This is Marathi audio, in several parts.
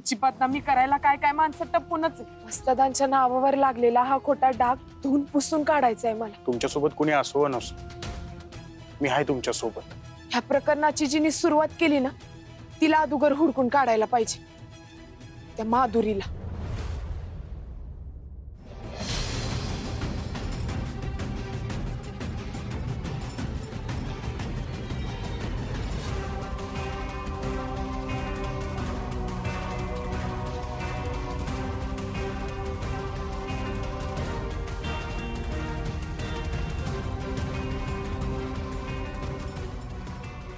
आमची बदनामी करायला काय काय माणसं टपूनच आहे। वस्तादांच्या नावावर लागलेला हा खोटा डाग धुवून पुसून काढायचा आहे मला। तुमच्यासोबत कोणी असो नसो, मी आहे तुमच्या सोबत। ह्या प्रकरणाची जिने सुरुवात केली ना, तिला अगोदर हुडकून काढायला पाहिजे, त्या माधुरीला।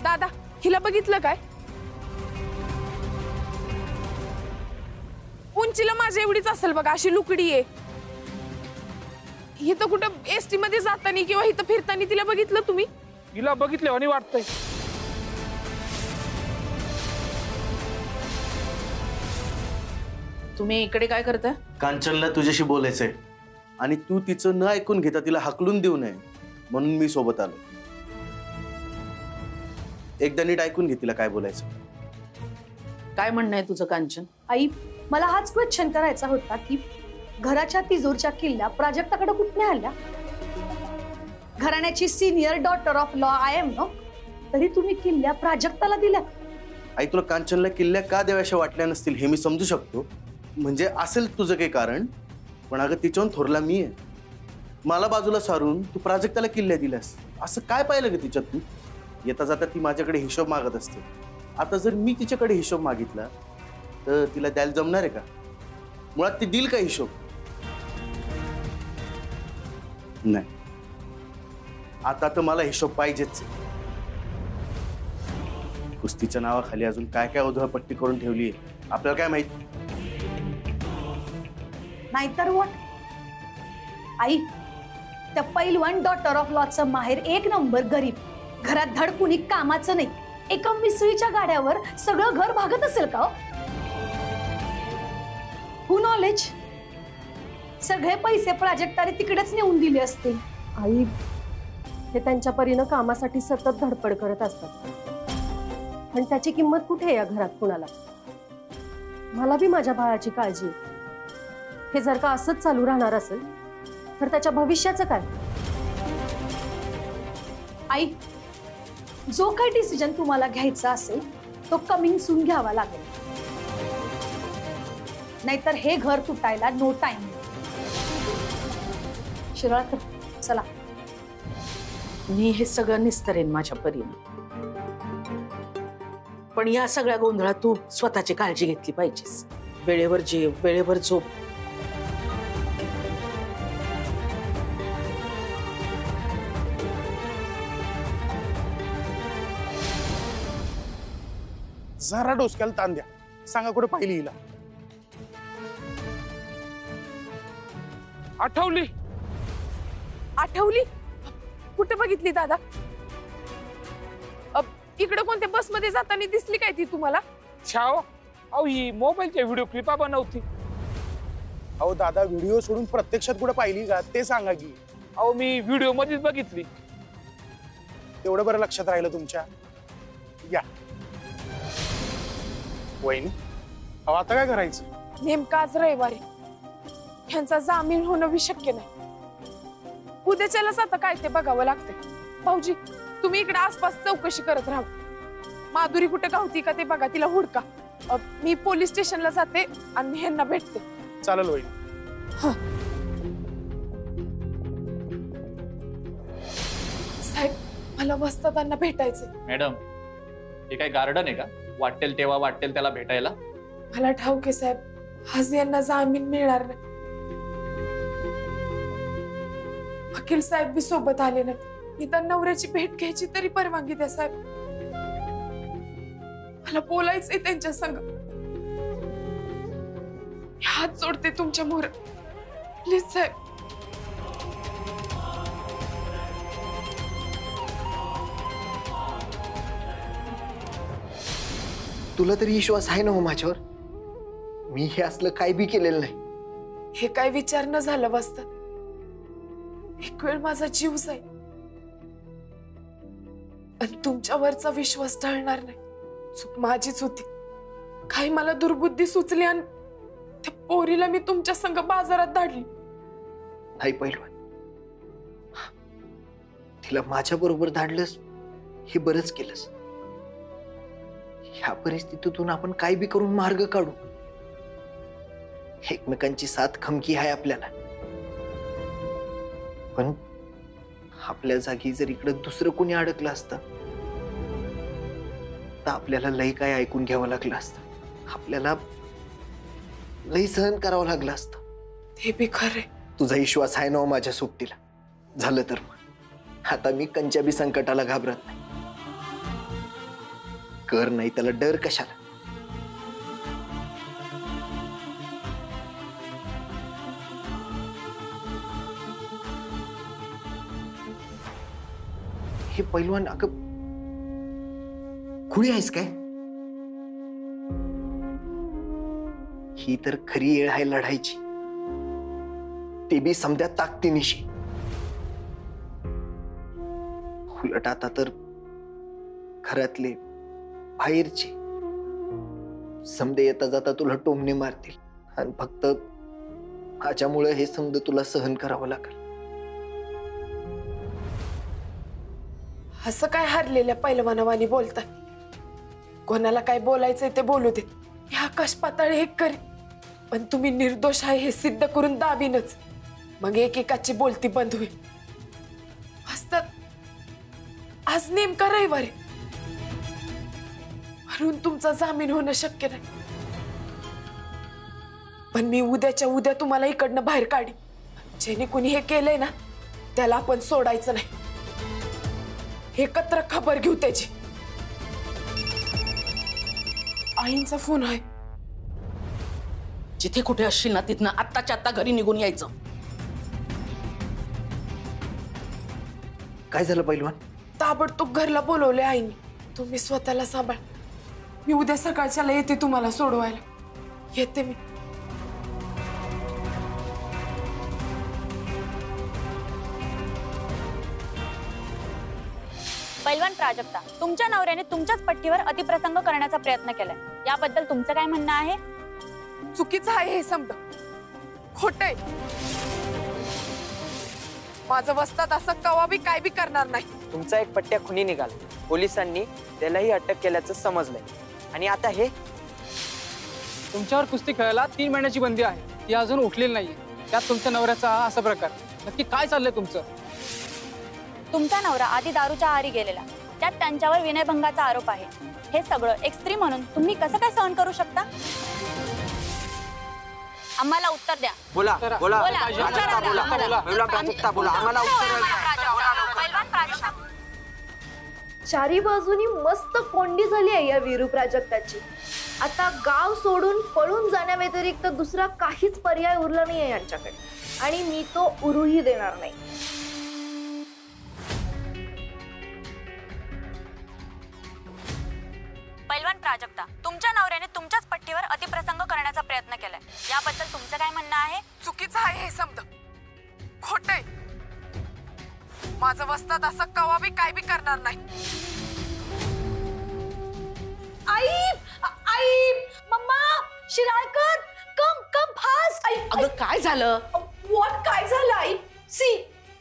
दादा, हिला बघितलं काय? उंचीला माझ्या एवढीच असेल बघा, अशी लुकडी आहे। इथं कुठं एसटी मध्ये जाताना किंवा इथं फिरताना तिला बघितलं तुम्ही? हिला बघितलं आणि वाटतंय। तुम्ही इकडे काय करताय? कांचनला तुझ्याशी बोलायचंय आणि तू तिचं न ऐकून घेता तिला हकलून देऊ नये म्हणून मी सोबत आलो। एकदा नीट ऐकून घे तिला काय बोलायचं। काय म्हणणं आहे तुझं कांचन? आई, मला हाच क्वेश्चन करायचा होता की घराच्या तिजोरच्या किल्ल्या प्राजक्ताकडे कुठने आल्या? घराण्याची senior daughter of law I am no, तरी तुम्ही किल्ल्या प्राजक्ताला दिल्या? आई, तुला कांचनला किल्ल्या का द्याव्याशा वाटल्या नसतील हे मी समजू शकतो, म्हणजे असेल तुझं काही कारण, पण अगं तिच्याहून थोरला मी आहे। मला बाजूला सारून तू प्राजक्ताला किल्ल्या दिल्यास, असं काय पाहिलं ग तिच्यात तू? येता जाता ती माझ्याकडे हिशोब मागत असते। आता जर मी तिच्याकडे हिशोब मागितला तर तिला द्यायला जमणार आहे का? मुळात ती देईल का हिशोब? नाही, आता तर मला हिशोब पाहिजेच। कुस्तीच्या नावाखाली अजून काय काय उधळपट्टी करून ठेवली आपल्याला काय माहित? नाहीतर व्हॉट? आई, त्या पैलवान डॉटर ऑफ लॉचं माहेर एक नंबर गरीब, घरात धड कुणी कामाचं नाही, एका मिसळीच्या गाड्यावर सगळं घर भागत असेल का? हु नॉलेज, सगळे पैसे प्राजक्ताने तिकडेच नेऊन दिले असतील। आई, ते त्यांच्या परीनं कामासाठी सतत धडपड करत असतात, पण त्याची किंमत कुठे आहे या घरात कुणाला? मला बी माझ्या बाळाची काळजी। हे जर का असंच चालू राहणार असेल तर त्याच्या भविष्याचं काय? आई, जो काही डिसिजन तुम्हाला घ्यायचा असेल तो कमिंग सून घ्यावा लागेल, नाहीतर हे घर तुटायला नो टाइम। शिराळकर, चला। मी हे सगळं निस्तरेन माझ्या परीने, पण या सगळ्या गोंधळात तू स्वतःची काळजी घेतली पाहिजेस। वेळेवर जेव, वेळेवर झोप। जरा डोसक्याला ताण द्या, सांगा कुठे पाहिली हिला? आठवली? आठवली? कुठे बघितली दादा? इकडे कोणत्या बस मध्ये जाताना दिसली काय ती तुम्हाला? छाव, अहो ही मोबाईलच्या व्हिडिओ क्लिपा बनवती। अहो दादा, व्हिडिओ सोडून प्रत्यक्षात कुठे पाहिली का ते सांगा की। अहो मी व्हिडिओ मध्येच बघितली। तेवढं बरं लक्षात राहिलं तुमच्या? या वहिनी, अहो आता काय करायचं? नेमका आज रविवारी, ह्यांचा जामीन होणं बी शक्य नाही। उद्याच्यालाच आता काय ते बघावं लागतंय। भाऊजी, तुम्ही इकडे आसपास चौकशी करत राहा, माधुरी कुठे गावती का ते बघा, तिला हुडका। मी पोलीस स्टेशनला जाते आणि ह्यांना भेटते। चालेल वहिनी। साहेब, मला वस्तादांना भेटायचंय। मॅडम, हे काय गार्डन आहे का? वाटेल तेव्हा वाटेल त्याला भेटायला? मला ठाऊक आहे साहेब, आज यांना जामीन मिळणार नाही। वकील साहेब बी सोबत आले ना, निदान नवऱ्याची भेट घ्यायची तरी परवानगी द्या साहेब, मला बोलायचंय त्यांच्या संग। हात जोडते तुमच्या मोर, प्लीज साहेब। तुला तरी विश्वास आहे ना हो माझ्यावर? मी हे असलं काय बी केलेलं नाही। हे काय विचार न झालं बसत, एक वेळ माझा जीव जाईल आणि तुमच्यावरचा विश्वास टळणार नाही। चूक माझीच होती, काही मला दुर्बुद्धी सुचली आणि त्या पोरीला मी तुमच्या संग बाजारात धाडली. नाही पैलवान, तिला माझ्या बरोबर धाडलंस हे बरंच केलंस. ह्या परिस्थितीतून आपण काय बी करून मार्ग काढू. एकमेकांची साथ खमकी आहे आपल्याला. पण आपल्या जागी जर इकडं दुसरं कोणी अडकलं असतं तर आपल्याला लई काय ऐकून घ्यावं लागलं असतं. आपल्याला लई सहन करावं लागलं असतं. ते बी खरे. तुझा विश्वास आहे ना हो माझ्या सोबतीला. झालं तर मग आता मी कंच्या बी संकटाला घाबरत नाही. कर नाही त्याला डर कशाला. हे पैलवान अगं खुळी आहेस काय? ही तर खरी येळ आहे लढायची, ते बी समध्या ताकदीनिशी. उलट आता तर घरातले बाहेरचे समदे येता जाता तुला टोमणे मारतील आणि फक्त माझ्यामुळे हे समज तुला सहन करावं लागेल. असं काय हरलेल्या पैलवानावानी बोलताय? कोणाला काय बोलायचंय ते बोलू देत. हे आकाश पाताळ एक करे, पण तुम्ही निर्दोष आहे हे सिद्ध करून दाबीनच मग एकेकाची बोलती बंद होईल. असतात आज नेमका रविवार आहे, म्हणून तुमचा जामीन होणं शक्य नाही. पण मी उद्याच्या उद्या तुम्हाला इकडनं बाहेर काढी. ज्याने कुणी हे केलंय ना त्याला आपण सोडायचं नाही. एकत्र खबर घेऊ त्याची. आईंचा फोन आहे. जिथे कुठे असशील ना तिथनं आत्ताच्या आत्ता घरी निघून यायचं. काय झालं पैलवान? ताबडतोब घरला बोलवले आईनी. तुम्ही स्वतःला सांभाळ. मी उद्या सकाळच्याला येते तुम्हाला सोडवायला. येते मी. पैलवान प्राजक्ता, तुमच्या नवऱ्याने तुमच्याच पट्टीवर अतिप्रसंग करण्याचा प्रयत्न केलाय, याबद्दल तुमचं काय म्हणणं आहे? चुकीचं आहे हे समज. खोटंय. माझं वस्तात असं कवा बी काय बी करणार नाही. तुमचा एक पट्ट्या खुनी निघाला. पोलिसांनी त्यालाही अटक केल्याचं समजलंय. आणि आता हे तुमच्यावर कुस्ती खेळायला 3 महिन्याची बंदी आहे, ती अजून उठलेली नाहीये. त्यात तुमच्या नवऱ्याचा असा प्रकार. नक्की काय चाललंय तुमचं? तुमचा नवरा आधी दारूच्या आहारी गेलेला, त्यात त्यांच्यावर विनयभंगाचा आरोप आहे. हे सगळं एक स्त्री म्हणून तुम्ही कसं काय सहन करू शकता? आम्हाला उत्तर द्या. बोला बोला बोला. प्राजक्ता बोला. पैलवान प्राजक्ता बोला. आम्हाला उत्तर द्या. पैलवान प्राजक्ता. चारी बाजूनी मस्त कोंडी झाली आहे या वीरू प्राजक्ताची. आता गाव सोडून पळून जाण्याव्यतिरिक्त दुसरा काहीच पर्याय उरला नाहीये यांच्याकडे, आणि मी तो उरूही देणार नाही. पैलवान प्राजक्ता, तुमच्या नवऱ्याने तुमच्याच पट्टीवर अतिप्रसंग करण्याचा प्रयत्न केलाय, याबद्दल तुमचं काय म्हणणं आहे? चुकीचं आहे हे समज. खोटंय. माझं वस्तात असं कवा बी काय बी करणार नाही. आई आई मम्मा शिराळकर कम कम फास्ट. अगं काय झालं? व्हॉट काय झालं आई? C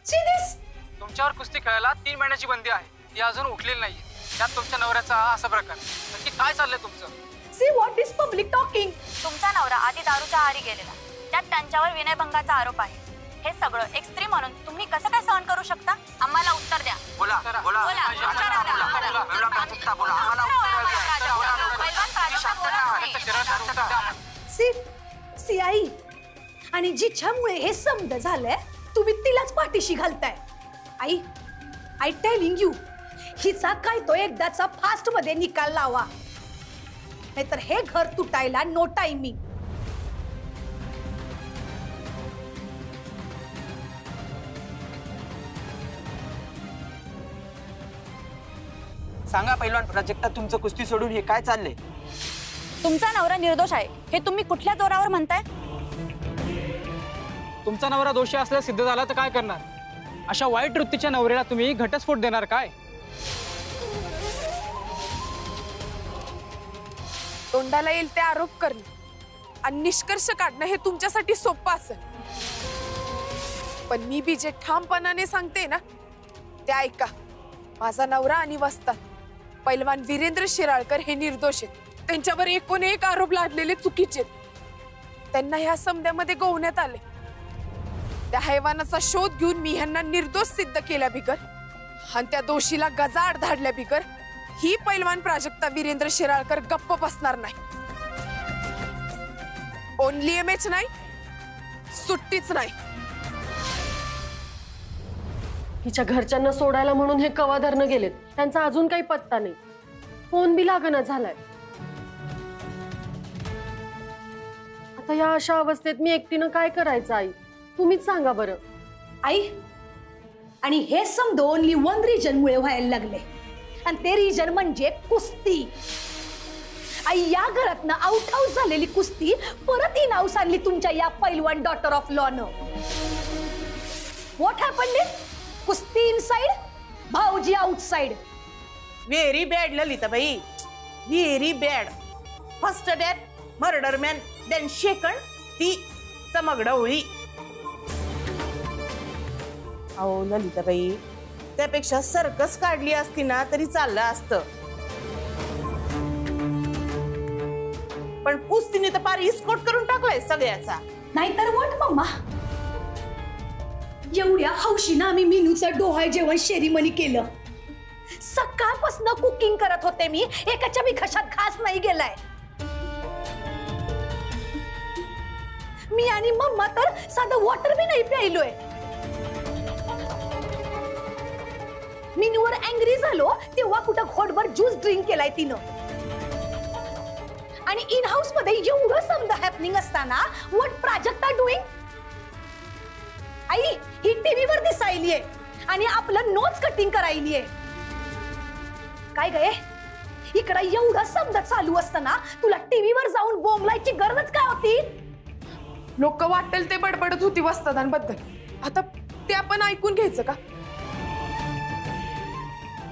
see this. तुमच्यावर कुस्ती खेळायला 3 महिन्याची बंदी आहे, ती अजून उठलेली नाहीये. त्यात तुमच्या नवऱ्याचा असा प्रकार. नक्की काय चाललंय तुमचं? See what is public talking. तुमचा नवरा आधी दारूच्या आहारी गेलेला, त्यात त्यांच्यावर विनयभंगाचा आरोप आहे. हे सगळं एक स्त्री म्हणून तुम्ही कसं काय सहन करू शकता? आम्हाला उत्तर द्या. बोला बोला. पैलवान प्राजक्ता बोला. आम्हाला सी सी आई, आणि जिच्यामुळे हे समज झालंय तुम्ही तिलाच पाठीशी घालताय. आई आय टेलिंग यू, हिचा काय तो एकदाचा फास्ट मध्ये निकाल लावा, नाहीतर हे घर तुटायला नो टाइमिंग. सांगा पैलवान प्राजक्ता, तुमचं कुस्ती सोडून हे काय चाललंय? तुमचा नवरा निर्दोष आहे हे तुम्ही कुठल्या जोरावर म्हणताय? तुमचा नवरा दोषी असल्यास सिद्ध झाला तर काय करणार? अशा वाईट वृत्तीच्या नवऱ्याला तुम्ही घटस्फोट देणार काय? तोंडाला येईल ते आरोप करणे आणि निष्कर्ष काढणं हे तुमच्यासाठी सोपं असेल, पण मी बी जे ठामपणाने सांगते ना ते ऐका. माझा नवरा आणि वस्ताद पैलवान वीरेंद्र शिराळकर हे निर्दोष आहेत. त्यांच्यावर 1 आरोप लादलेले चुकीचे आहेत. त्यांना ह्या समद्यामध्ये गोवण्यात आले. त्या हैवानाचा शोध घेऊन मी ह्यांना निर्दोष सिद्ध केल्या बिगर आणि त्या दोषीला गजाआड धाडल्या बिगर ही पैलवान प्राजक्ता वीरेंद्र शिराळकर गप्प बसणार नाही. ओनली एमएच नाही, सुट्टीच नाही. हिच्या घरच्यांना सोडायला म्हणून हे कवा धरणं गेलेत. त्यांचा अजून काही पत्ता नाही. फोन बी लागना झालाय. आता या अशा अवस्थेत मी एकटीनं काय करायचं आई? तुम्हीच सांगा बरं. आई, आणि हे समज ओनली 1 रिजन मुळे व्हायला लागले, आणि ते रिजन म्हणजे कुस्ती. आई, या घरातनं आउट हाऊस झालेली कुस्ती परत इन हाऊस आणली तुमच्या या पैलवान डॉटर ऑफ लॉनं. What happened? कुस्ती इनसाइड, भाऊजी outside. Very bad Lalitabai, very bad. First death murder man, then second ती चमगडवळी. अहो ललिताबाई, त्यापेक्षा सर्कस काढली असती ना तरी चाललं असतं, पण कुस्तीने तर पार इस्कोट करून टाकलाय सगळ्याचा. नाहीतर व्हॉट मम्मा, एवढ्या हौशीनं आम्ही मिनूचं डोहाळ जेवण शेरीमनी केलं. सकाळपासून कुकिंग करत होते मी, एकाच्या बी घशात घास नाही गेलाय. मी आणि मम्मा तर साधं वॉटर बी नाही प्यायलोय. मिनूवर अँग्री झालो तेव्हा कुठं घोटभर ज्यूस ड्रिंक केलाय तिनं. आणि इन हाऊस मध्ये एवढं समजा हॅपनिंग असताना व्हॉट प्राजक्ता डुईंग? आई, ही टीव्हीवर दिसायलीये आणि आपलं नोट्स कटिंग करायलीये. काय गे, इकडं एवढं समजा चालू असताना तुला टीव्हीवर जाऊन बोंबलायची गरज काय होती? लोक वाटेल ते बडबडत होती वस्तादांबद्दल. आता ते आपण ऐकून घ्यायचं का?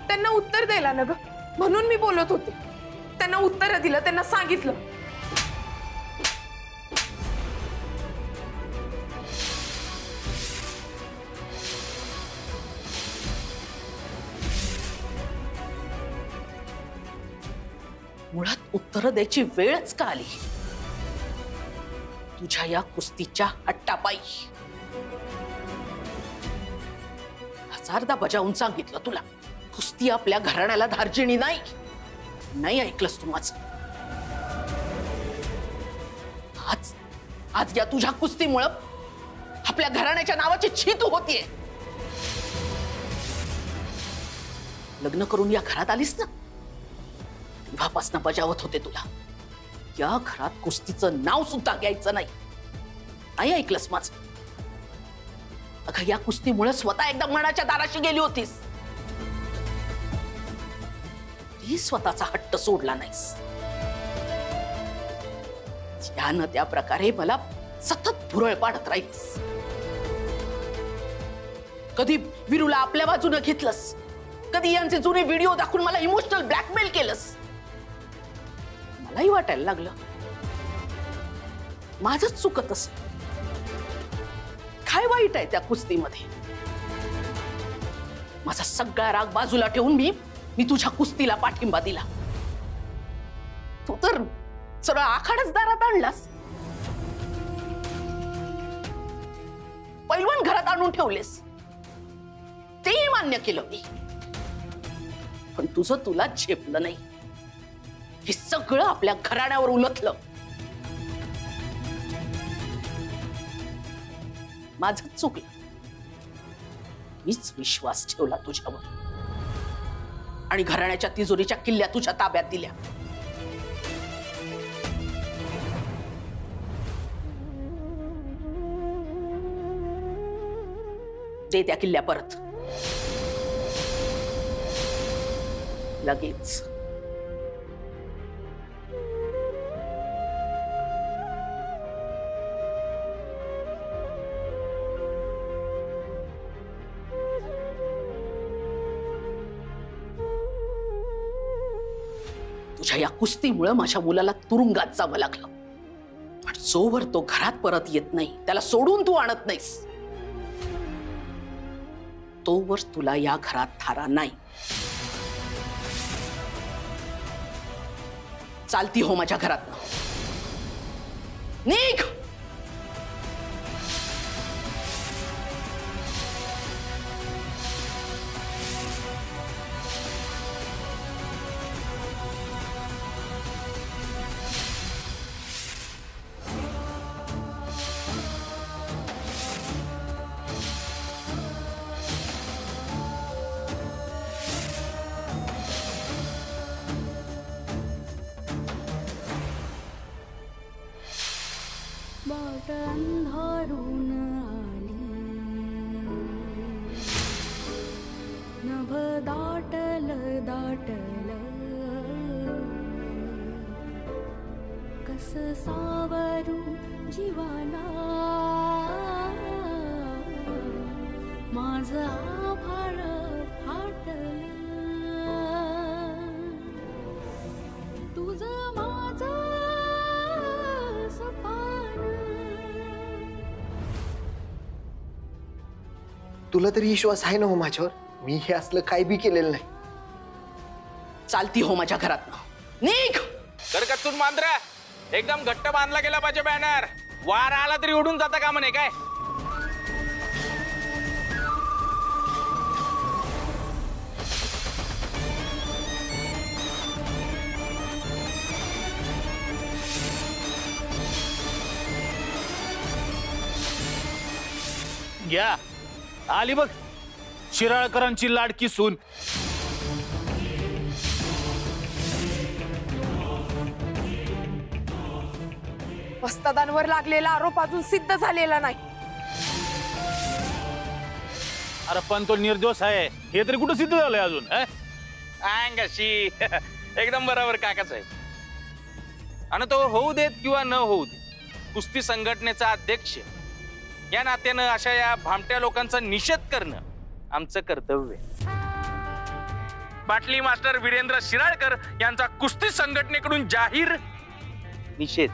त्यांना उत्तर द्यायला ना ग, म्हणून मी बोलत होते. त्यांना उत्तर दिलं, त्यांना सांगितलं. मुळात उत्तर द्यायची वेळच का आली? तुझ्या या कुस्तीच्या हट्टापायी. हजारदा बजावून सांगितलं तुला, कुस्ती आपल्या घराण्याला धार्जिणी नाही. नाही ऐकलंस तू माझं. आज आज या तुझ्या कुस्तीमुळं आपल्या घराण्याच्या नावाची छीतू होतीये. लग्न करून या घरात आलीस ना, तेव्हापासून बजावत होते तुला, या घरात कुस्तीचं नाव सुद्धा घ्यायचं नाही. नाही ऐकलंस माझं. अगं, या कुस्तीमुळे स्वतः एकदा मनाच्या दाराशी गेली होतीस. ती स्वतःचा हट्ट सोडला नाहीस. त्यानं त्या प्रकारे मला सतत भुरळ पाडत राहीस. कधी विरूला आपल्या बाजूने घेतलंस, कधी यांचे जुने व्हिडिओ दाखवून मला इमोशनल ब्लॅकमेल केलंस. मलाही वाटायला लागलं माझंच चुकत असेल. काय वाईट आहे त्या कुस्तीमध्ये? माझा सगळा राग बाजूला ठेवून मी तुझ्या कुस्तीला पाठिंबा दिला. तू तर सरळ आखाडच दारात आणलास. पैलवान घरात आणून ठेवलेस, तेही मान्य केलं मी, पण तुझं तुला झेपलं नाही. हे सगळं आपल्या घराण्यावर उलटलं. माझं चुकलं. मीच विश्वास ठेवला तुझ्यावर आणि घराण्याच्या तिजोरीच्या किल्ल्या तुझ्या ताब्यात दिल्या. दे त्या किल्ल्या परत लगेच. तुझ्या या कुस्तीमुळे माझ्या मुलाला तुरुंगात जावं लागलं, पण जोवर तो घरात परत येत नाही, त्याला सोडून तू आणत नाहीस, तोवर तुला या घरात थारा नाही. चालती हो माझ्या घरात, निघ. बाट अंधारून आली, नभ दाटल दाटल, कस सावरू जीवाला, माझ आभाळ फाटल, तुझ माझ तुला तरी विश्वास आहे ना हो माझ्यावर? मी हे असलं काही बी केलेलं नाही. चालती हो माझ्या घरात, निघ. करकचून मांजरा एकदम घट्ट बांधला गेला पाहिजे. बॅनर वार आला तरी उडून जाता का म्हणे काय? घ्या, आली बघ शिराळकरांची लाडकी सून. वस्तादांवर लागलेला आरोप अजून सिद्ध झालेला नाही. अरे पण तो निर्दोष आहे हे तरी कुठं सिद्ध झालंय अजून? अंगाशी एकदम बरोबर काका साहेब. आणि तो होऊ देत किंवा न होऊ देत, कुस्ती संघटनेचा अध्यक्ष या नात्यानं अशा या भामट्या लोकांचा निषेध करणं आमचं कर्तव्य. बाटली मास्टर वीरेंद्र शिराळकर यांचा कुस्ती संघटनेकडून जाहीर निषेध.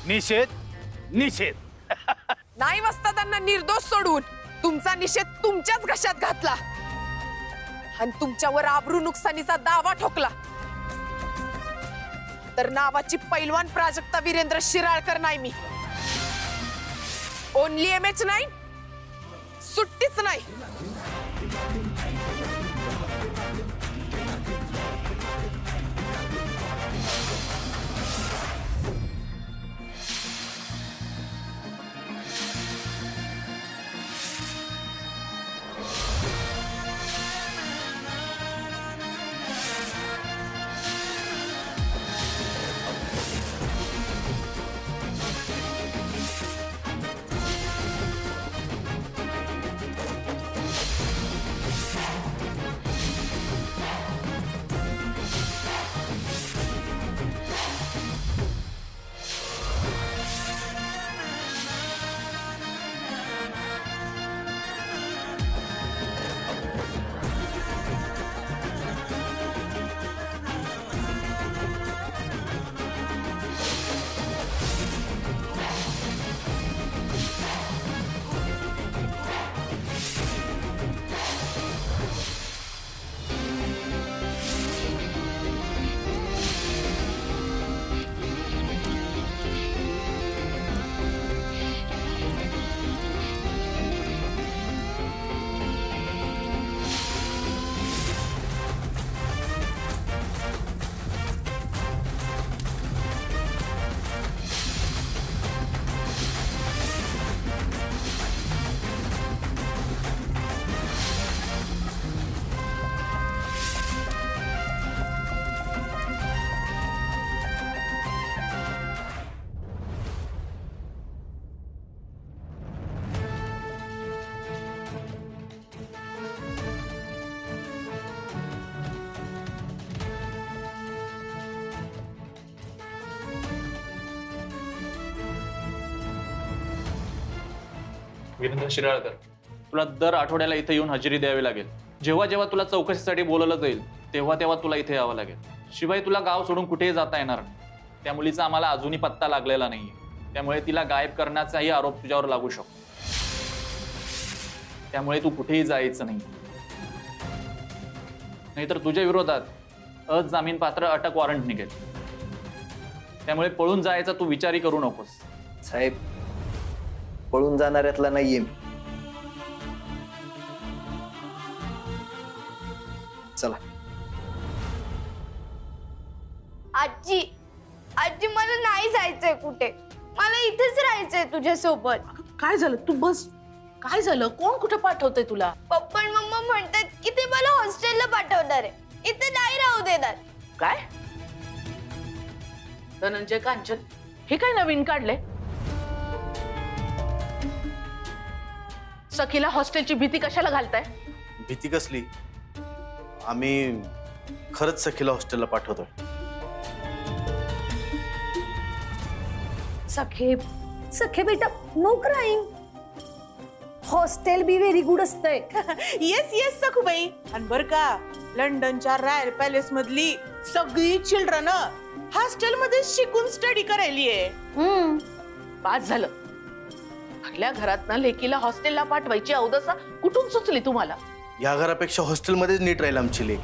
निषेध निषेध नाही वस्तादांना निर्दोष सोडून तुमचा निषेध तुमच्याच घशात घातला आणि तुमच्यावर आबरू नुकसानीचा दावा ठोकला तर नावाची पैलवान प्राजक्ता वीरेंद्र शिराळकर नाही मी. ओनली MH नाही, सुट्टीच नाही. वीरेंद्र शिराळकर, तुला दर आठवड्याला इथे येऊन हजेरी द्यावी लागेल. जेव्हा जेव्हा तुला चौकशीसाठी बोलवलं जाईल तेव्हा तेव्हा तुला इथे यावं लागेल. शिवाय तुला गाव सोडून कुठेही जाता येणार नाही. त्या मुलीचा आम्हाला अजूनही पत्ता लागलेला नाहीये. त्यामुळे तिला गायब करण्याचाही आरोप तुझ्यावर लागू शकतो. त्यामुळे तू कुठेही जायचं नाही. नाहीतर तुझ्या विरोधात अजामीनपात्र अटक वॉरंट निघेल. त्यामुळे पळून जायचा तू विचारही करू नकोस. साहेब, पळून जाणाऱ्यातला नाहीये मी. चला. आजी आजी मला नाही जायचंय कुठे. मला इथेच राहायचंय तुझ्यासोबत. काय झालं? तू बस. काय झालं? कोण कुठे पाठवतंय तुला? पप्पा आणि मम्मा म्हणतात की ते मला हॉस्टेलला पाठवणार आहे. इथे नाही राहू देणार. काय? धनंजय, कांचन, हे काय नवीन काढले? सखीला हॉस्टेलची भीती कशाला घालताय? भीती कसली? आम्ही खरंच सखीला हॉस्टेलला पाठवतोय. सखे बेटा, no crime. Hostel be very good असतंय. Yes yes Sakhubai. आणि बर का, लंडनच्या रॉयल पॅलेस मधली सगळी चिल्ड्रन हॉस्टेल मध्ये शिकून स्टडी करायली आहे. पास झालं. आपल्या घरातनं लेकीला हॉस्टेलला पाठवायची अवदसा कुठून सुचली तुम्हाला? या घरापेक्षा हॉस्टेलमध्येच नीट राहील आमची लेक.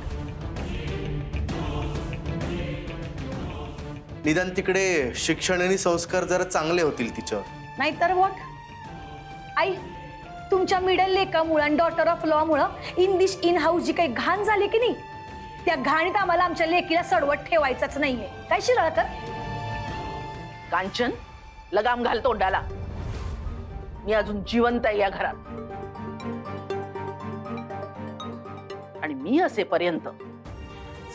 निदान तिकडे शिक्षण आणि संस्कार जरा चांगले होतील तिच्यावर. नाहीतर व्हॉट? आई, तुमच्या मिडल लेकामुळं आणि डॉटर ऑफ लॉ मुळे इन दिस इन हाऊस जी काही घाण झाली की नाही, त्या घाणीत आम्हाला आमच्या लेकीला सडवत ठेवायचाच नाहीये. काय शिराळकर? कांचन, लगाम घाल तोंडाला. मी अजून जिवंत आहे या घरात. आणि मी असेपर्यंत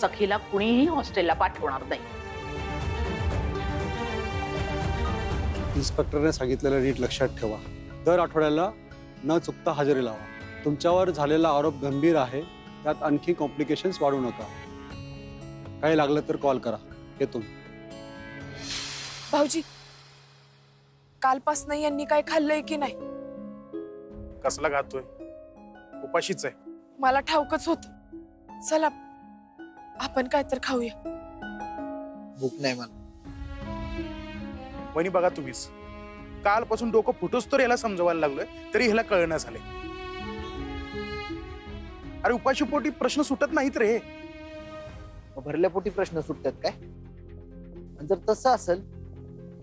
सखीला कुणीही हॉस्टेलला पाठवणार नाही. इन्स्पेक्टरने सांगितलेलं नीट लक्षात ठेवा. दर आठवड्याला न चुकता हजेरी लावा. तुमच्यावर झालेला आरोप गंभीर आहे. त्यात आणखी कॉम्प्लिकेशन्स वाढू नका. काही लागलं तर कॉल करा. येतो. भाऊजी, कालपासून यांनी काय खाल्लंय की नाही? कसला खातोय? उपाशीच आहे. मला ठाऊकच होत. चला आपण काय तर खाऊया. भूक नाही मला. वहिनी बघा तुम्हीच, कालपासून डोकं फुटोच तर याला समजवायला लागलोय तरी ह्याला कळणं झालंय. अरे उपाशी पोटी प्रश्न सुटत नाहीत रे. भरल्या पोटी प्रश्न सुटतात काय? जर तसं असेल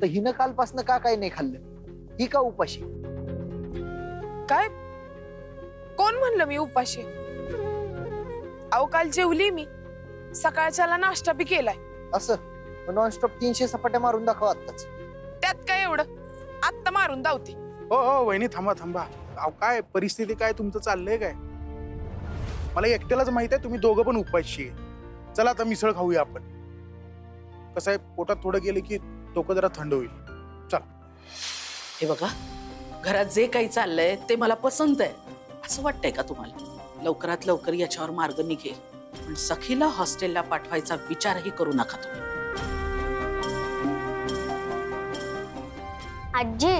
तर हिनं कालपासनं का काही नाही खाल्लं? ही का उपाशी? काय? कोण म्हणलं मी उपाशी? अहो काल जेवली मी. सकाळच्याला नाश्ता बी केलाय. असं नॉनस्टॉप 300 सपाट्या मारून दाखव आत्ताच. त्यात काय एवढं? आत्ता मारून दावते. हो हो वहिनी, थांबा थांबा. अहो काय परिस्थिती, काय तुमचं चाललंय काय? मला एकट्यालाच माहित आहे तुम्ही दोघं पण उपाशी आहे. चला आता मिसळ खाऊया आपण. कसं आहे, पोटात थोडं गेलं की डोकं जरा थंड होईल. चल. हे बघा, घरात जे काही चाललंय ते मला पसंत आहे. असं वाटतंय का तुम्हाला? लवकरात लवकर याच्यावर मार्ग निघेल. पण सखीला हॉस्टेलला पाठवायचा विचारही करू नका तुम्ही. आजी,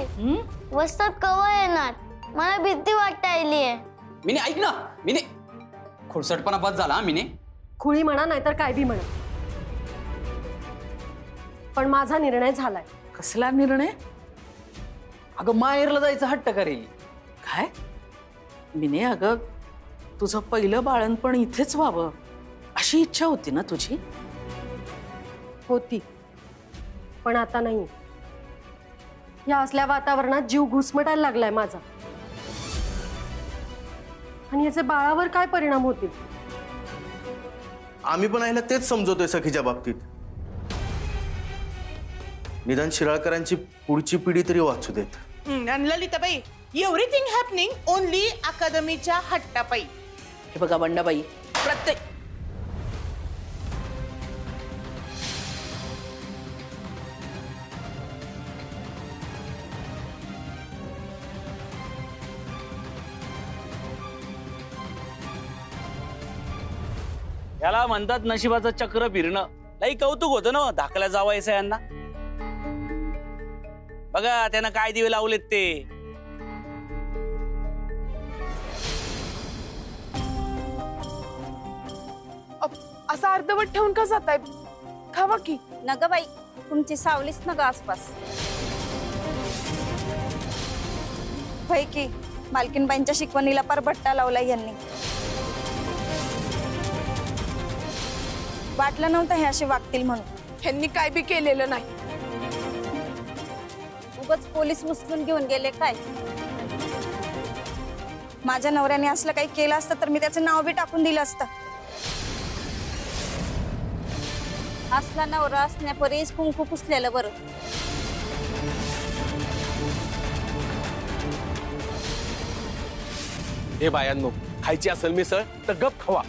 वस्तात कवा येणार? मला भीती वाटायलीये. मिने ऐक ना. मिने, खोडसटपणा बस झाला. मिने, खुळी म्हणा नाहीतर काय बी म्हणा, पण माझा निर्णय झालाय. कसला निर्णय? अगं माहेरला जायचं हट्ट करेल. काय? मिने, अगं तुझं पहिलं बाळणपण इथेच व्हावं अशी इच्छा होती ना तुझी? होती, पण आता नाही. या असल्या वातावरणात जीव घुसमटायला लागलाय माझा. आणि याचे बाळावर काय परिणाम होतील? आम्ही पण आईला तेच समजवतोय सखीच्या बाबतीत. निदान शिराळकरांची पुढची पिढी तरी वाचू देत. आणि ललिताबाई, एव्हरीथिंग हॅपनिंग ओनली अकादमीच्या हट्टापायी. हे बघा बंडाबाई, प्रत्येक याला म्हणतात नशिबाचं चक्र फिरणं. लई कौतुक होतं ना धाकल्या जावायचं यांना. बघा त्यानं काय दिवे लावलेत ते. असं अर्धवट ठेवून का जाताय? खावा की. नग बाई, तुमची सावलीच नग आसपास. होय की, मालकीनबाईंच्या शिकवणीला पार भट्टा लावलाय यांनी. वाटलं नव्हतं हे असे वागतील म्हणून. ह्यांनी काय बी केलेलं नाही. उगाच पोलीस उचलून घेऊन गेले काय? माझ्या नवऱ्याने असलं काही केलं असतं तर मी त्याचं नाव बी टाकून दिलं असतं. असला नवरा असण्यापरीच कुंकू पुसलेलं बरं. हे बायांनो, खायची असेल मिसळ तर गप खावा.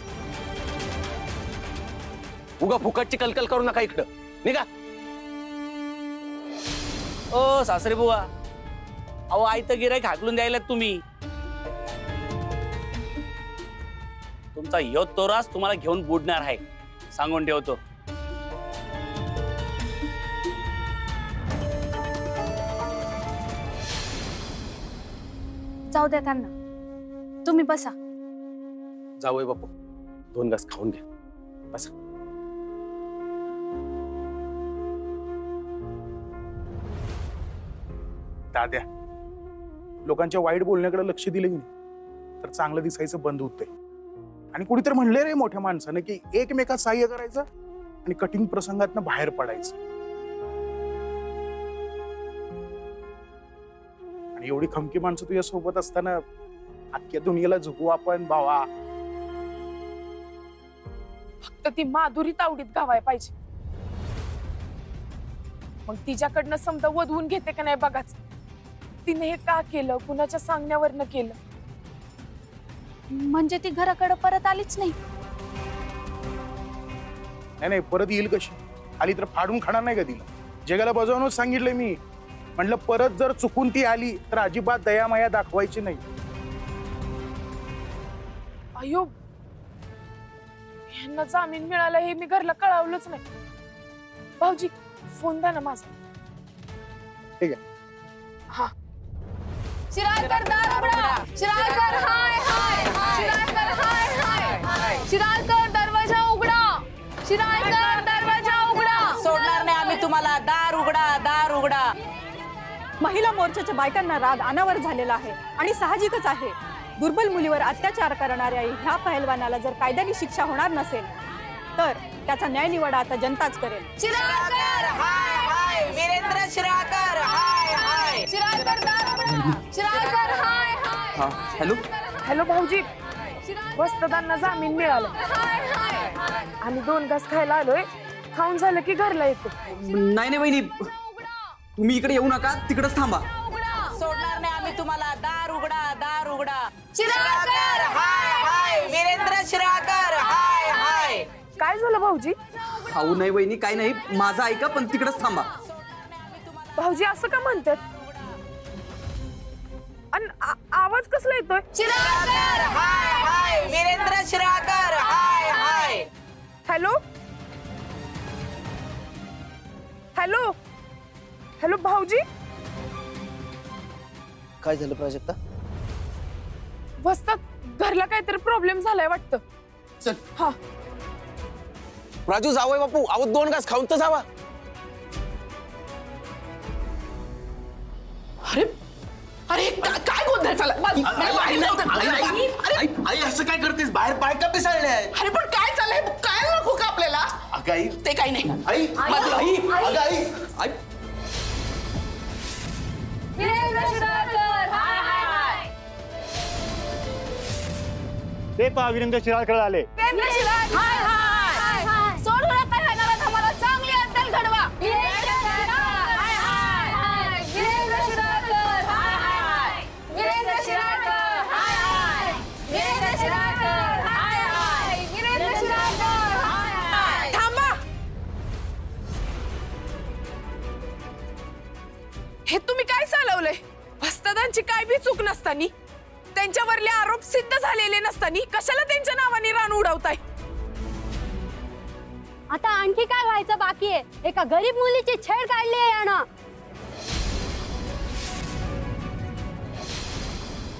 उगा फुकटची कलकल करू नका. इकडं निघा. ओ सासरे बुवा, अहो आयतं गिराईक हाकलून द्यायला तुम्ही. तुमचा ह्यो तोरास तुम्हाला घेऊन बुडणार आहे, सांगून ठेवतो. जाऊ द्या त्यांना, तुम्ही बसा. जावई बापू, 2 घास खाऊन घ्या. बसा. दाद्या, लोकांच्या वाईट बोलण्याकडे लक्ष दिलं की नाही तर चांगलं दिसायचं बंद होतंय. आणि कुणीतरी म्हणले रे मोठ्या माणसानं की एकमेकात सहाय्य करायचं आणि कठीण प्रसंगातनं बाहेर पडायचं. आणि एवढी खमकी माणसं तुझ्या सोबत असताना अख्ख्या दुनियेला झुकू आपण भावा. फक्त ती माधुरी तावडीत गावाय पाहिजे. मग तिच्याकडनं समजा वधवून घेते का नाही बघाच. तिने हे का केलं, कुणाच्या सांगण्यावरनं केलं. म्हणजे ती घराकडे परत आलीच नाही? नाही, परत येईल कशी? आली तर फाडून खाणार नाही का तिला? जगाला बजावूनच सांगितलंय मी. म्हणलं परत जर चुकून ती आली तर अजिबात दयामाया दाखवायची नाही. अयो, यांना जामीन मिळाला हे मी घरला कळवलंच नाही. भाऊजी, फोन द्या ना माझा. ठीक आहे. हा. शिराळकर दार उघडा. शिराळकर हाय हाय. शिराळकर हाय हाय. शिराळकर दरवाजा उघडा. शिराळकर दरवाजा उघडा. सोडणार नाही आम्ही तुम्हाला. दार उघडा, दार उघडा. महिला मोर्चाच्या बायकांना राग अनावर झालेला आहे आणि साहजिकच आहे. दुर्बल मुलीवर अत्याचार करणाऱ्या ह्या पहलवानाला जर कायद्याने शिक्षा होणार नसेल तर त्याचा न्यायनिवाडा आता जनताच करेल. शिराळकर हाय हाय. वीरेंद्र शिराळकर हाय हाय. शिराळकर दार उघडा. शिराळकर हाय हाय. हॅलो हॅलो भाऊजी, वस्तादांना जामीन मिळालं. आम्ही 2 घास खायला आलोय. खाऊन झालं की घरला येतो. नाही नाही वहिनी, तुम्ही इकडे येऊ नका, तिकडेच थांबा. सोडणार नाही आम्ही तुम्हाला. दार उघडा, दार उघडा. शिराळकर हाय हाय. वीरेंद्र शिराळकर हाय हाय. काय झालं भाऊजी? खाऊ नाही वहिनी, काय नाही. माझं ऐका, पण तिकडेच थांबा. भाऊजी असं का म्हणतात? आणि आवाज कसला येतोय? शिराळकर हाय हाय. वीरेंद्र शिराळकर हाय हाय. हॅलो हॅलो हॅलो भाऊजी, काय झालं प्राजक्ता? वस्तात घरला काहीतरी प्रॉब्लेम झालाय वाटतं. चल. हा. राजू, जावई बापू, अहो 2 घास खाऊन तर जावा. अरे अरे काय गोंधळ झाला? आई असं काय करतेस? बाहेर पाय का पिसाळले आहे? अरे पण काय चाललंय? काय नको का आपल्याला? अगं आई, ते काही नाही. आई, माझं- आई, अगं आई. आई, वीरेंद्र शिराळकर हाय हाय. ते पहा, वीरेंद्र शिराळकर आले. वीरेंद्र शिराळकर हाय हाय. सोडून काय होणार? आम्हाला चांगली अद्दल घडवा. वीरेंद्र शिराळकर हाय हाय. वीरेंद्र शिराळकर हाय हाय. वीरेंद्र शिराळकर हाय हाय. वीरेंद्र शिराळकर हाय हाय. वीरेंद्र शिराळकर हाय हाय. थांबा. हे तुम्ही काय चालवलंय? वस्तादांची काय बी चूक नसतानी, त्यांच्यावरले आरोप सिद्ध झालेले नसतानी कशाला त्यांच्या नावाने रान उडवताय? आता आणखी काय व्हायचं बाकी आहे? एका गरीब मुलीची छेड काढली आहे यानं.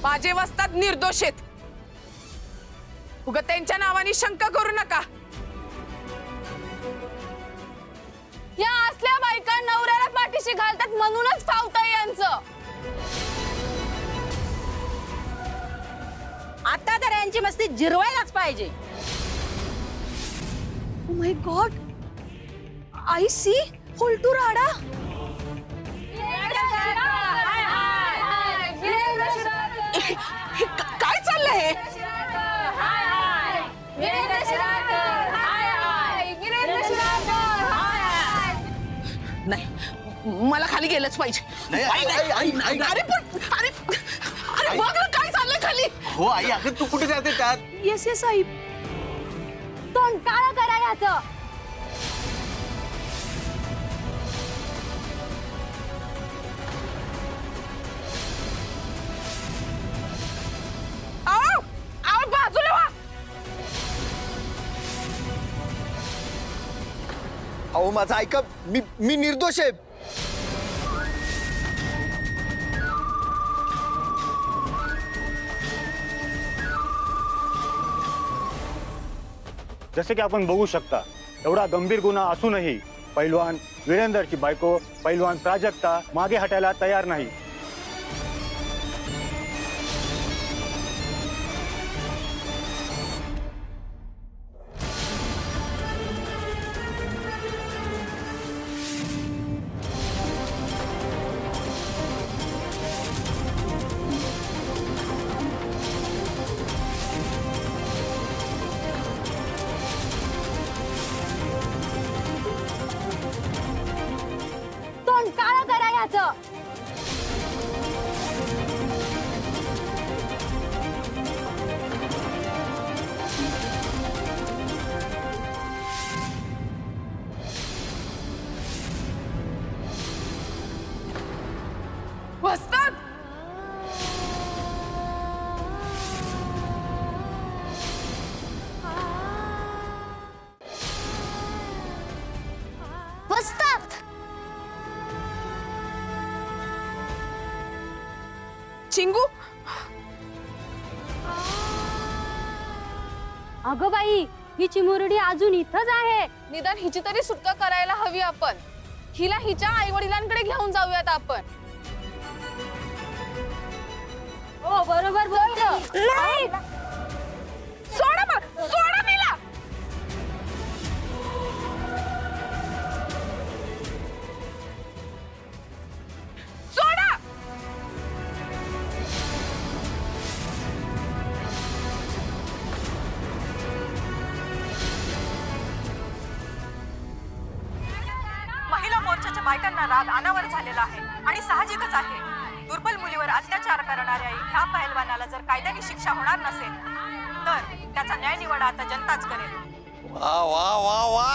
माझे वस्ताद निर्दोष आहेत. उगा त्यांच्या नावाने शंका करू नका. पाठीशी घालतात म्हणूनच फावतंय यांचं. आता तर यांची मस्ती जिरवायलाच पाहिजे. Oh my God, I C फुलटू राडा. काय चाललंय नाही, मला खाली गेलंच पाहिजे. अरे पण अरे अरे बघ ना काय चाललंय खाली. हो आई, अगं तू कुठे जाते त्यात? Yes yes I. तोंड काळं करा याचं. बाजूला वा. अहो माझं ऐका, मी निर्दोष आहे. जसे की आपण बघू शकता, एवढा गंभीर गुन्हा असूनही पैलवान वीरेंद्रची बायको पैलवान प्राजक्ता मागे हटायला तयार नाही. तोंड काळं करा याचं. वस्ताद, वस्ताद, चिंगू. अगं बाई, ही चिमुरडी अजून इथंच आहे. निदान हिची तरी सुटका करायला हवी आपण. हिला हिच्या आई वडिलांकडे घेऊन जाऊयात आपण. हो बरोबर बोलतो. सोडा मग, सोडा तिला. सोडा. महिला मोर्चाच्या बायकांना राग अनावर झालेला आहे आणि साहजिकच आहे. दुर्बल मुलीवर अत्याचार करणाऱ्या ह्या पहिलवानाला जर कायद्याने शिक्षा होणार नसेल तर त्याचा न्याय निवाडा आता जनताच करेल. वा वा वा वा.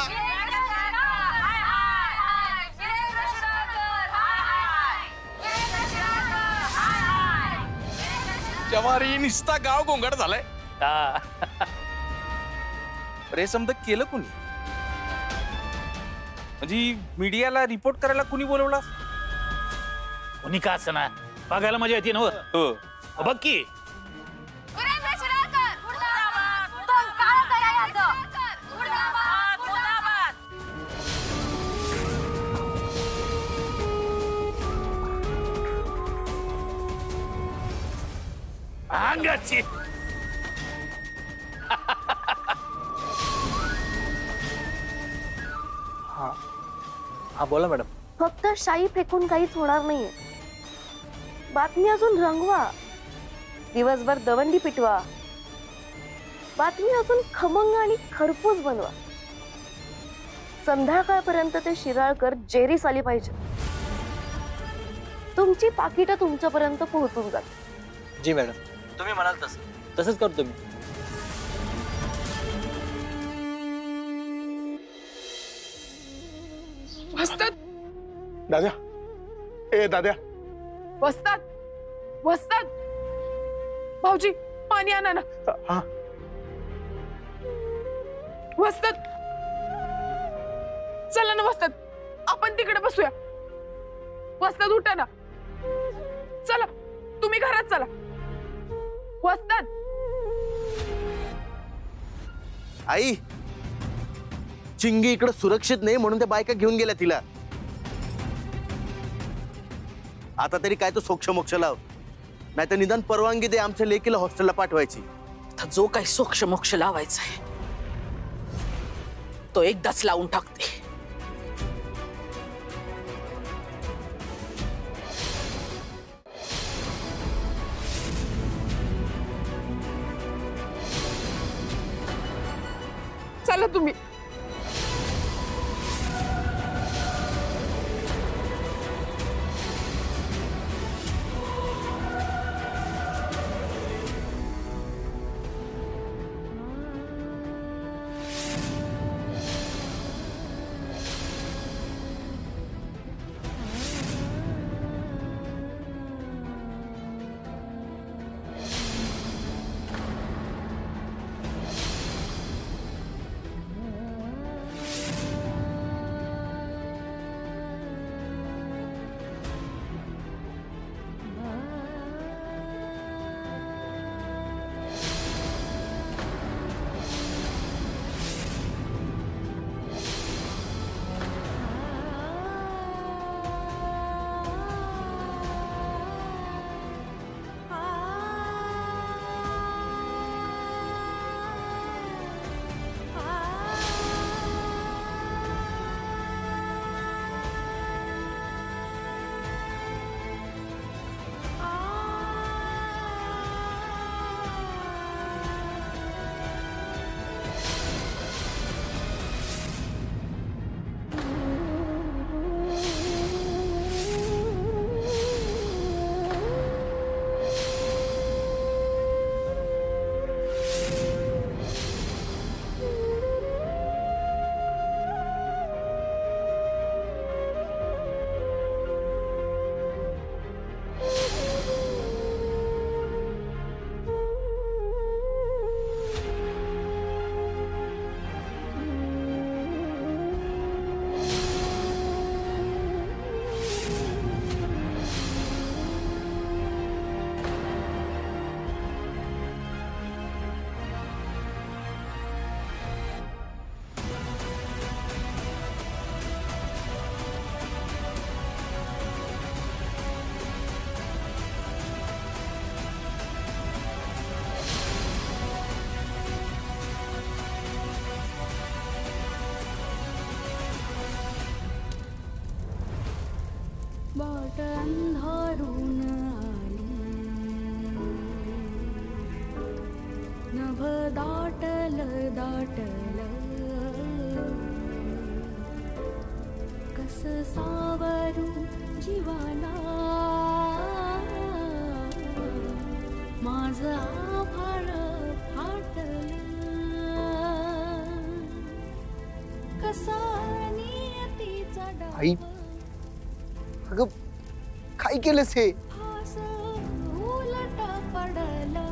जवारी निस्ता गाव गोंगाट झालाय. अरे समजा केलं कुणी? म्हणजे मीडियाला रिपोर्ट करायला कुणी बोलवला? कोणी का असना, बघायला मजा येते ना. हो बघ की. तोंड काळं करा याचं. अंगाची हा बोला मॅडम. फक्त शाई फेकून काहीच होणार नाहीये. बातमी अजून रंगवा, दिवसभर दवंडी पिटवा, बातमी अजून खमंग आणि खरपूस बनवा. संध्याकाळपर्यंत ते शिराळकर जेरीस आली पाहिजे. तुमची पाकिटं तुमच्यापर्यंत पोहोचून जात. जी मॅडम, तुम्ही म्हणाल तसंच करतो मी. वस्ताद, दाद्या, ए दाद्या. वस्ताद, वस्ताद. भाऊजी पाणी आणा ना. हा. वस्ताद, चला ना वस्ताद, आपण तिकडे बसूया. वस्ताद उठा ना. चला, तुम्ही घरात चला. वस्ताद. आई, चिंगी इकडे सुरक्षित नाही म्हणून त्या बायका घेऊन गेल्या तिला. आता तरी काय तो सोक्ष मोक्ष लाव, नाही तर निदान परवानगी दे आमच्या लेकीला हॉस्टेलला पाठवायची. आता जो काही सोक्ष मोक्ष लावायचा आहे तो एकदाच लावून टाकते. चला तुम्ही. बाट अंधारून नभ दाटल दाटल कस सावरू जीवाला माझ आभाळ फाटल कसा नियतीचा आई अगं काय केलंस हे? फास उलट पडला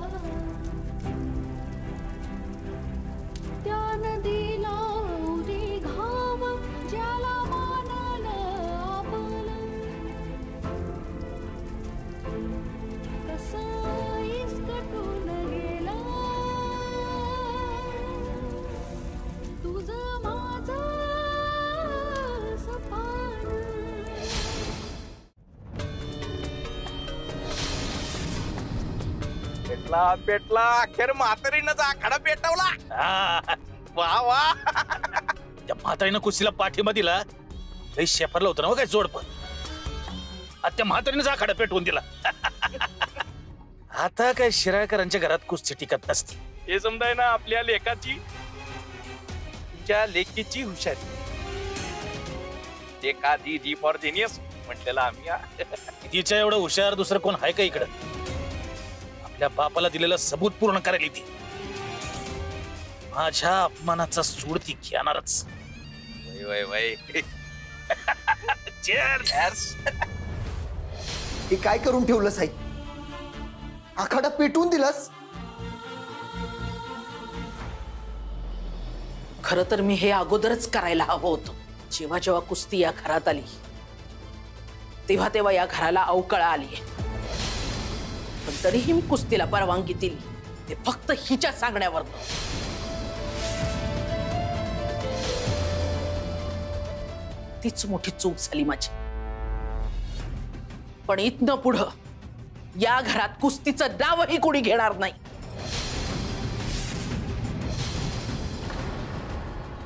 त्या नदीला उरी घाव ज्याला मानल आपलं कसं इसकटून गेला तुझं माझं सपान. पेटला पेटला अखेर म्हातारीनं आखाडा पेटवला. वा वा. त्या म्हातारीनं कुस्तीला पाठिंबा दिला लई शेफरला होतं ना काय जोडपं. आता त्या म्हातारीनंच आखाडा पेटवून दिला. आता काय शिराळकरांच्या घरात कुस्ती टिकत नसते. हे समजाय ना आपल्या लेकाची तुमच्या लेकीची हुशारी. लेका जी फॉर जेनियस म्हटलेला आम्ही. तिच्या एवढं हुशार दुसरं कोण आहे का इकडं? आपल्या बापाला दिलेलं सबूत पूर्ण करायला ती माझ्या अपमानाचा सूड ती घेणारच. वय वय हे काय करून ठेवलं साई? आखाडा पेटवून दिलास? खरं तर मी हे अगोदरच करायला हवं होतं. जेव्हा जेव्हा कुस्ती या घरात आली तेव्हा तेव्हा या घराला अवकळा आली. पण तरीही मी कुस्तीला परवानगी दिली ते फक्त हिच्या सांगण्यावर. तीच मोठी चूक झाली माझी. पण इथनं पुढं या घरात कुस्तीचं नावही कोणी घेणार नाही.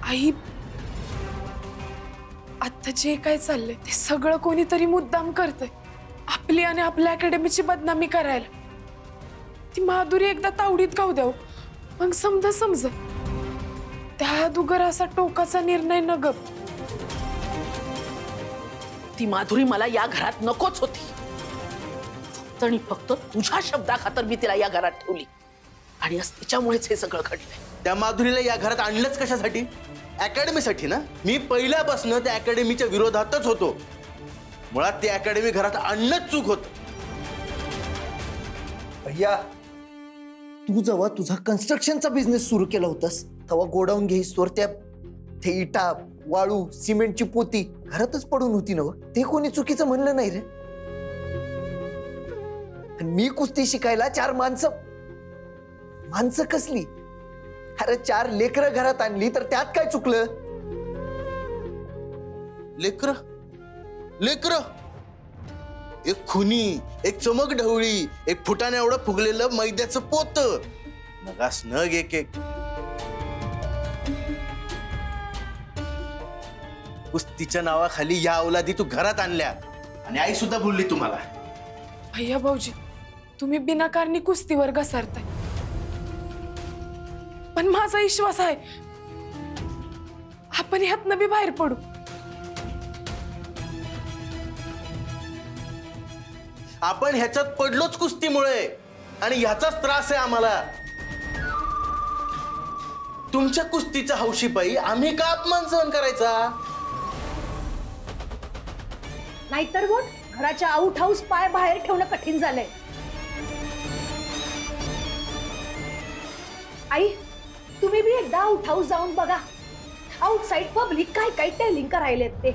आई, आता जे काय चाललंय ते सगळं कोणीतरी मुद्दाम करतंय आपली आणि आपल्या अकॅडमीची बदनामी करायला. ती माधुरी एकदा तावडीत गाऊ द्याव, मग समज त्या दुगर असा टोकाचा निर्णय न गप. ती माधुरी मला या घरात नकोच होती. फक्त आणि फक्त तुझ्या शब्दाखातर मी तिला या घरात ठेवली आणि आज तिच्यामुळेच हे सगळं घडलंय. त्या माधुरीला या घरात आणलंच कशासाठी? अकॅडमीसाठी ना. मी पहिल्यापासून त्या अकॅडमीच्या विरोधातच होतो. मुळात ती अकॅडमी घरात आणणंच चूक होत. भैया, तू जेव्हा तुझा कन्स्ट्रक्शनचा बिझनेस सुरू केला होतास तेव्हा गोडाऊन घेईस तर ते इटा, वाळू, सिमेंटची पोती घरातच पडून होती ना. ते कोणी चुकीचं म्हणलं नाही रे. मी कुस्ती शिकायला 4 माणसं कसली? अरे 4 लेकरं घरात आणली तर त्यात काय चुकलं? लेकर एक खुनी, एक चमक ढवळी, एक फुटाने एवढं फुगलेलं मैद्याचं पोत, नगास नग एक एक. कुस्तीच्या नावाखाली या औलादी तू घरात आणल्या आणि आई सुद्धा बोलली तुम्हाला. भैया भाऊजी, तुम्ही बिनाकारणी कुस्तीवर घसारताय, पण माझा विश्वास आहे आपण ह्यातनं बी बाहेर पडू. आपण ह्याच्यात पडलोच कुस्तीमुळे आणि ह्याचाच त्रास आहे आम्हाला. तुमच्या कुस्तीच्या हौशीपायी आम्ही का अपमान सहन करायचा? नाहीतर बोट घराच्या आउट हाऊस पाय बाहेर ठेवणं कठीण झालंय. आई, तुम्ही बी एकदा आउट हाऊस जाऊन बघा. आउटसाइड पब्लिक काय काय टेलिंग करायलेत ते.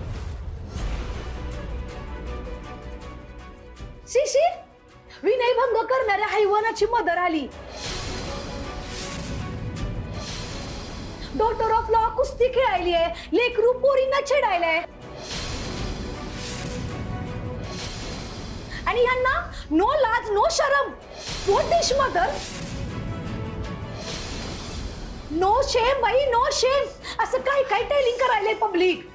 शिशी, विनयभंग करणाऱ्या हैवानाची मदर आली. डॉक्टर ऑफ लॉ कुस्ती खेळायली आहे, लेकरू पोरींना छेडायलाय आणि यांना नो लाज नो शरम. What is mother? No shame बाई, नो शेम. असं काय काय टेलिंग करायलंय पब्लिक.